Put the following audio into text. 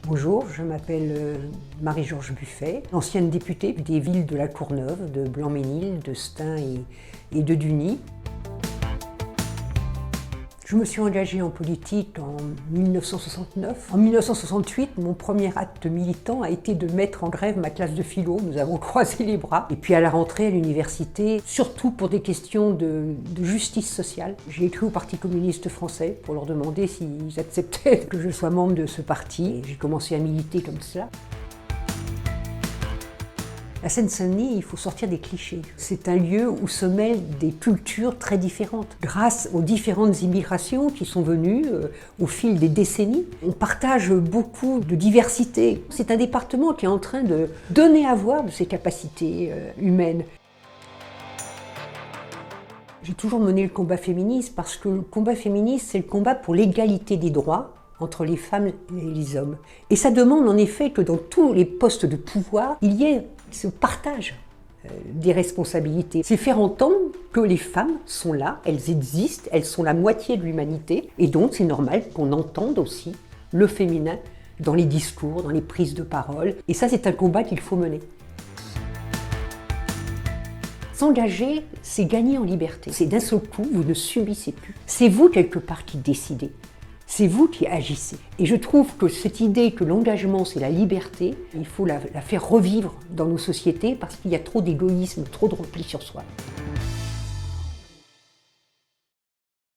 Bonjour, je m'appelle Marie-Georges Buffet, ancienne députée des villes de La Courneuve, de Blanc-Ménil, de Stein et de Duny. Je me suis engagée en politique en 1969. En 1968, mon premier acte militant a été de mettre en grève ma classe de philo. Nous avons croisé les bras. Et puis à la rentrée à l'université, surtout pour des questions de justice sociale, j'ai écrit au Parti communiste français pour leur demander s'ils acceptaient que je sois membre de ce parti. Et j'ai commencé à militer comme cela. La Seine-Saint-Denis, il faut sortir des clichés. C'est un lieu où se mêlent des cultures très différentes. Grâce aux différentes immigrations qui sont venues au fil des décennies, on partage beaucoup de diversité. C'est un département qui est en train de donner à voir de ses capacités humaines. J'ai toujours mené le combat féministe parce que le combat féministe, c'est le combat pour l'égalité des droits entre les femmes et les hommes. Et ça demande en effet que dans tous les postes de pouvoir, il y ait ce partage des responsabilités. C'est faire entendre que les femmes sont là, elles existent, elles sont la moitié de l'humanité, et donc c'est normal qu'on entende aussi le féminin dans les discours, dans les prises de parole. Et ça, c'est un combat qu'il faut mener. S'engager, c'est gagner en liberté. C'est d'un seul coup, vous ne subissez plus. C'est vous, quelque part, qui décidez. C'est vous qui agissez. Et je trouve que cette idée que l'engagement, c'est la liberté, il faut la faire revivre dans nos sociétés parce qu'il y a trop d'égoïsme, trop de repli sur soi.